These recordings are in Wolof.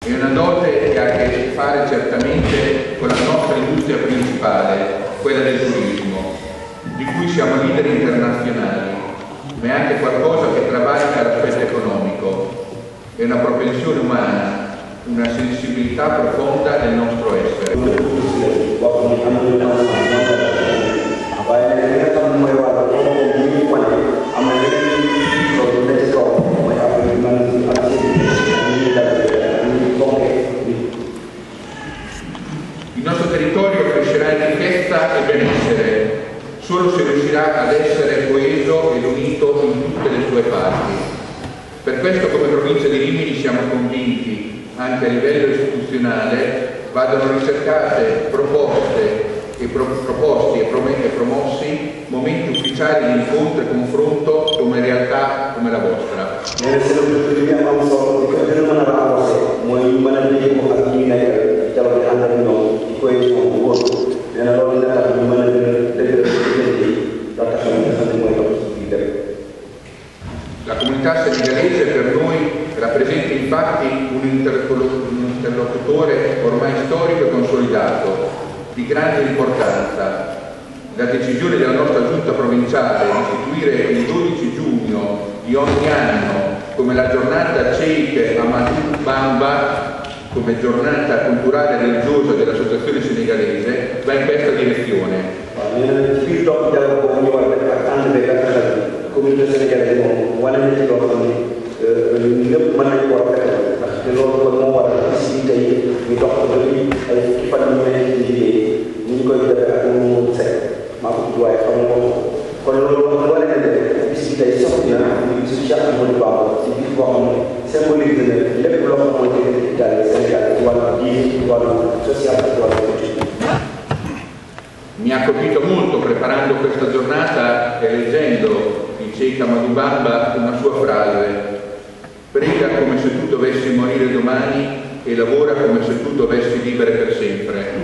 È una dote che ha a che fare certamente con la nostra industria principale, quella del turismo, di cui siamo leader internazionali, ma è anche qualcosa che travalica l'aspetto economico. È una propensione umana, una sensibilità profonda del nostro essere. Il nostro territorio crescerà in ricchezza e benessere solo se riuscirà ad essere coeso ed unito in tutte le sue parti. Per questo, come provincia di Rimini, siamo convinti, anche a livello istituzionale, vadano ricercate proposti e promossi momenti ufficiali di incontro e confronto come realtà come la vostra. La comunità senegalese per noi rappresenta infatti un interlocutore ormai storico e consolidato, di grande importanza. La decisione della nostra giunta provinciale di istituire il 12 giugno di ogni anno come la giornata Sheikh Amadou Bamba, come giornata culturale e religiosa dell'associazione senegalese, va in questa direzione. Mi ha colpito molto preparando questa giornata e leggendo di Sheikh Amadou Bamba una sua frase: prega come se tu dovessi morire domani e lavora come se tu dovessi vivere per sempre.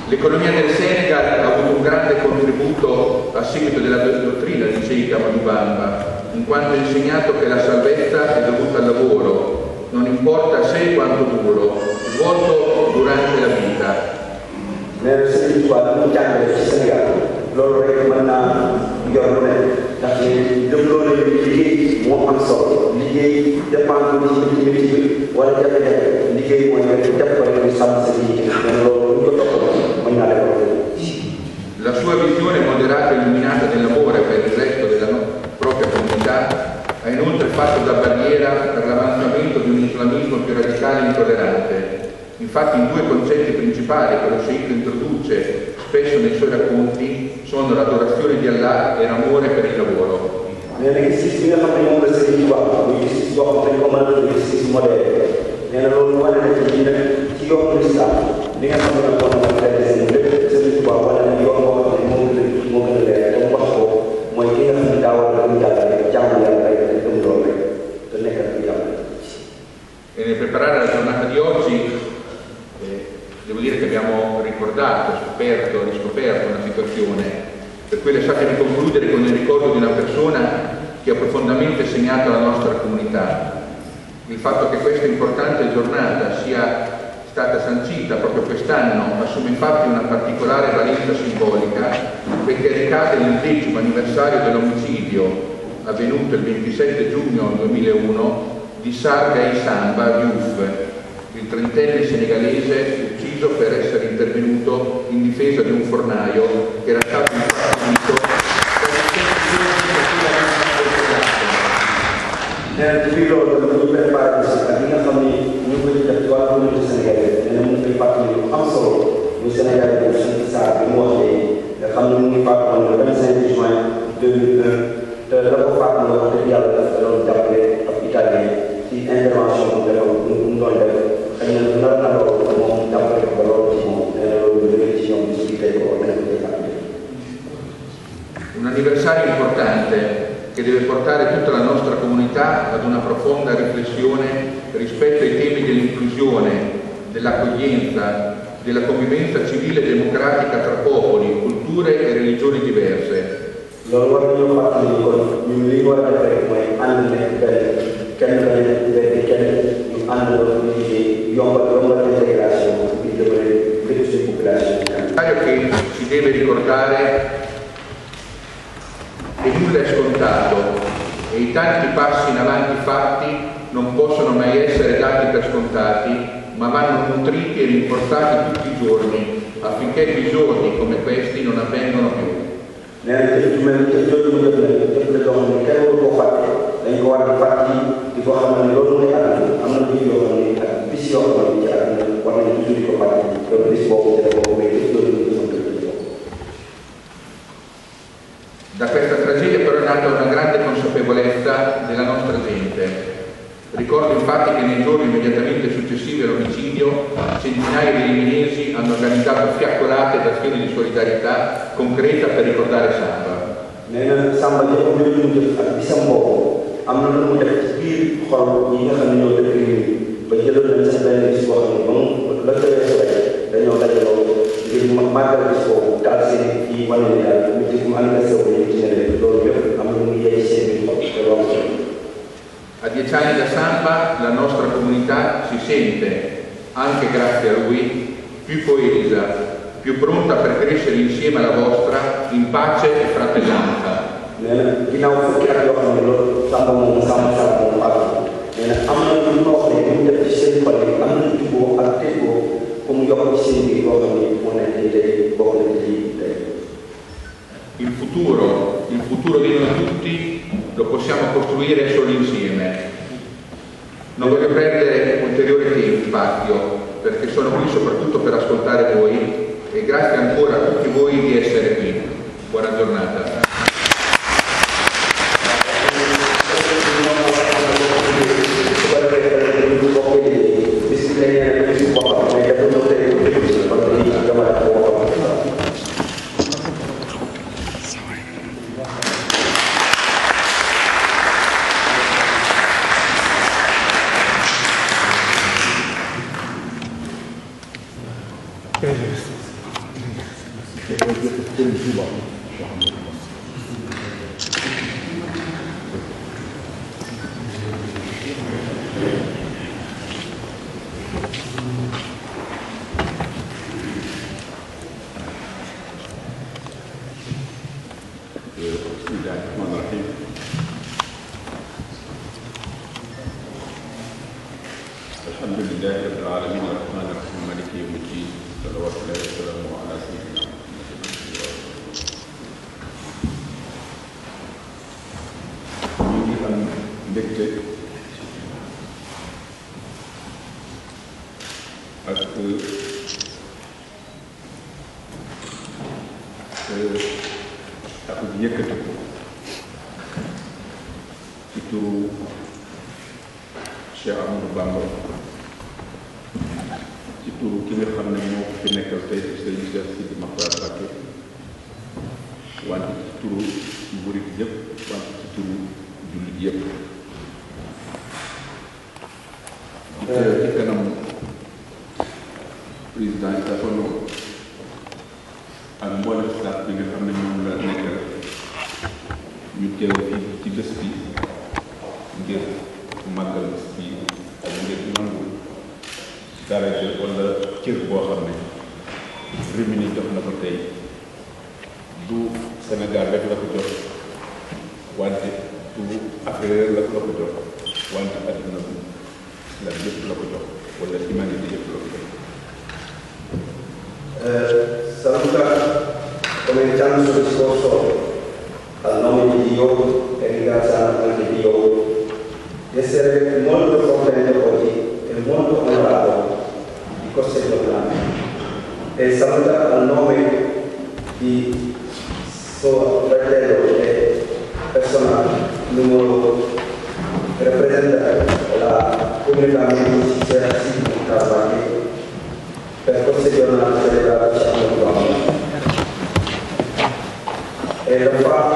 L'economia del Senegal ha avuto un grande contributo a seguito della dottrina di Sheikh Amadou Bamba, in quanto ha insegnato che la salvezza è dovuta al lavoro, non importa se e quanto duro, svolto durante la vita. Loolu rek mën naa yor lu ne ndax gëmloo ne liggéey moo am solo liggéey dépendre ci métier bi wala jafe-jafe liggéey mooy nga def ko rek sàmm sa liggéey loolu ñu ko toppal mën naa defal. La sua visione moderata e illuminata del lavoro per il resto della propria comunità ha inoltre fatto da barriera per l'avanzamento di un islamismo più radicale e intollerante. Infatti i due concetti principali che lo Sheikh introduce spesso nei suoi racconti sono l'adorazione di Allah e l'amore per il lavoro. E nel preparare la giornata di oggi devo dire che abbiamo ricordato, riscoperto una situazione per cui lasciatemi concludere con il ricordo di una persona che ha profondamente segnato la nostra comunità. Il fatto che questa importante giornata sia stata sancita proprio quest'anno assume infatti una particolare valenza simbolica perché ricade nel 10° anniversario dell'omicidio avvenuto il 27 giugno 2001 di Sarga Isamba Diouf, il trentenne senegalese ucciso per essere intervenuto in difesa di un fornaio che era stato infarcito per il intervention che deve portare tutta la nostra comunità ad una profonda riflessione rispetto ai temi dell'inclusione, dell'accoglienza, della convivenza civile e democratica tra popoli, culture e religioni diverse. loolu war nañoo fàttali ni kon ñun li ñu war a def rek mooy ànd nekk kenn ñu ànd doon liggéey yombal intégration bi dëgëral lépp suñu population. Che si deve ricordare che nulla è scontato e i tanti passi in avanti fatti non possono mai essere dati per scontati, ma vanno nutriti e rinforzati tutti i giorni affinché episodi come questi non avvengano più. nee na te mel ni te jooju mu def nag def la loo xam ne kenn waru koo fàtte dañ ko war di fàttali di ko xamal ne loolu mooy àdduna am na lu yoo xam ne ak bis yoo xam ne ci àdduna war nañ toujours di ko fàttali loolu bis boobu te boobu mais bis loolu ñu sant Da questa tragedia però è nata una grande consapevolezza della nostra gente. Ricordo infatti che nei giorni immediatamente successivi all'omicidio centinaia di riminesi hanno organizzato fiaccolate ed azioni di solidarietà concreta per ricordare Samba. nee na Samba jëpp ñooñu mu def ak bisam boobu am na lu mu def ci biir xol ñi nga xam ne ñoo dëkk yi ba jëloon nañ sax benn bis boo xam ne ba mu la tëwee rek dañoo dajaloo ngir màggal bis boobu taal seen kii wane ne daal mu ci mu anniversaire bu ñu ci ne leen loolu yëpp am na lu mu yey seen biir xol te loolu. A 10 anni da Samba la nostra comunità si sente, anche grazie a lui, più coesa, più pronta per crescere insieme alla vostra in pace e fratellanza. nee na ginnaaw fukki at yoo xam ne loolu Samba moom ak nee na am na lu noo xam ne mu def ci seen xol yi am na juboo ak déggoo pour mu yokk ci seen biir yoo xam ne moo nekk nii tey bokk na ci tey. Il futuro di noi tutti lo possiamo costruire solo insieme. Non voglio prendere ulteriore tempo, spazio, perché sono qui soprattutto per ascoltare voi e grazie ancora a tutti voi di essere qui. Buona giornata.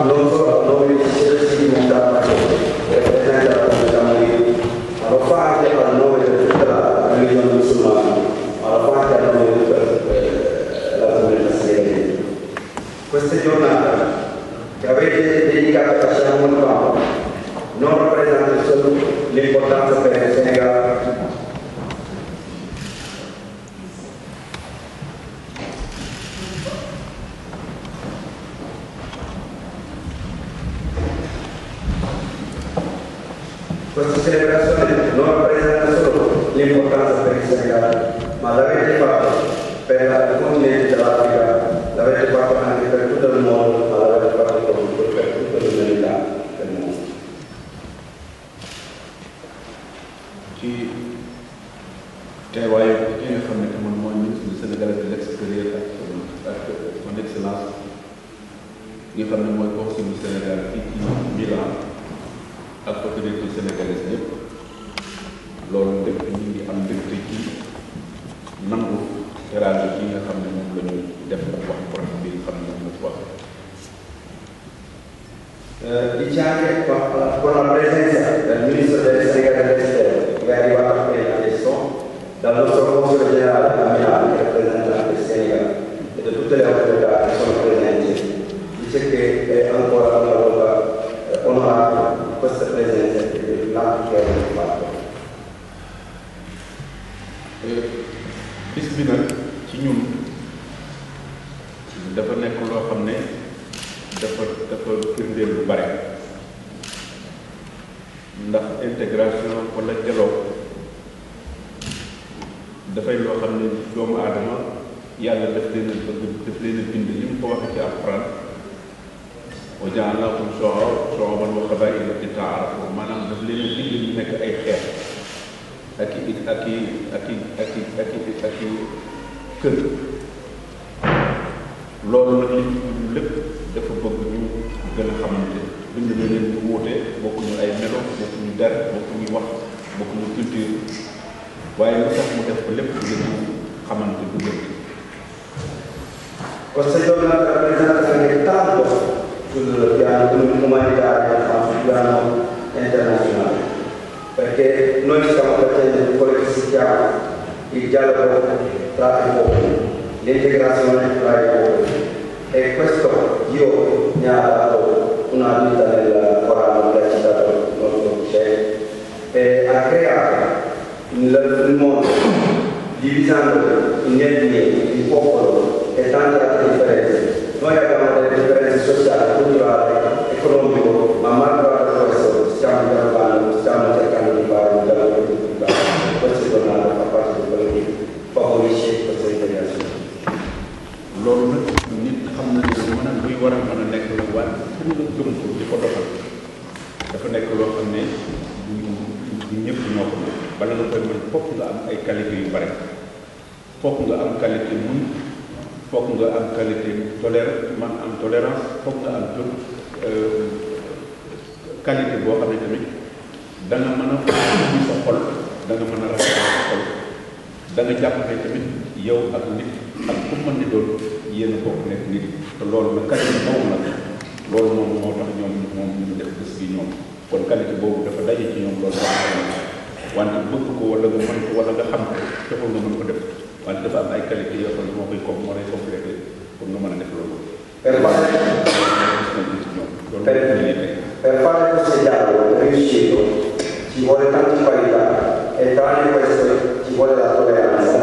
Non solo a nome di l'importanza per il Senegal, ma l'avete fatto per il continente dell'Africa, l'avete fatto anche per tutto il mondo, ma l'avete fatto per tutta l'umanità del mondo. ci teewaayu ki nga xam ne moom mooy ministre du Sénégal de l'extérieur ak son excellence nga xam ne mooy consul du Sénégal fii ci Milan ak autorité sénégalaise yëpp loolu lépp ñu ngi am mbégte ci nangu teraanga yi nga xam ne moom la ñu def ak wax projet bi xam ne moom la wax. Diciamo che con la presenza del ministro del Senegal dell'Estero, che è arrivato appena adesso, dal nostro console generale a Milano, che rappresenta anche il Senegal, e da tutte le autorità che sono presenti, dice che è ancora una volta onorato di questa presenza e dell'atto che abbiamo fatto. Bis bi nag ci ñun dafa nekk loo xam ne dafa firndeel lu bare ndax intégration wala dialogue dafay loo xam ne doomu aadama yàlla daf leen a bëgg daf leen a bind li mu ko waxee ci alxuraan wa ja'alnaakum shu'uuban wa qabaa'ila li ta'aarafu maanaam daf leen a bind ñu nekk ay xeet ak i kër loolu nag li ñu lépp dafa bëgg ñu gën a xamante bind na leen ñu wuute bokkuñu ay melo bokkuñu der bokkuñu wax bokkuñu culture waaye lu tax mu def ko lépp ngir ñu xamante bu gën. Questa giornata rappresenta anche tanto sul piano umanitario, ma sul piano internazionale, perché noi stiamo facendo quello che si chiama il dialogo tra i popoli, l'integrazione tra i popoli, e questo Dio mi ha dato una vita nel Corano, che ha citato il nostro Sheikh, e ha creato il mondo divisando in etnie, in popolo e tante altre differenze. Noi abbiamo delle differenze sociali, culturali, economiche, ma malgrado questo stiamo dialogando, stiamo cercando di fare un dialogo culturale. Questa giornata fa parte di quello che favorisce questa integrazione. Loolu nag nit xam na ne mën a luy war a mën a nekk la waaye pour nga gëm ko di ko doxal dafa nekk loo xam ne du ñëpp ñoo ko mën bala nga koy mën fokk nga am ay qualité yu bare fokk nga am qualité muñ fokk nga am qualité tolérance fokk nga am qualité boo xam ne tamit da nga mën a ubbi sa xol da nga mën a rafetal sa xol da nga jàpp ne tamit yow ak nit ak ku mën di doon yéen a bokk nekk nit te loolu nag qualité boobu nag loolu moom moo tax ñoom ñu def bés bi ñoom kon qualité boobu dafa daje ci ñoom loolu wante bëgg ko wala nga mën ko wala nga xam ko taxul nga mën ko def wante dafa am ay qualité yoo xam ne moo koy moo lay complété pour nga mën a def loolu. Per fare questo dialogo riuscito ci vuole tanta qualità e tranne questo ci vuole la tolleranza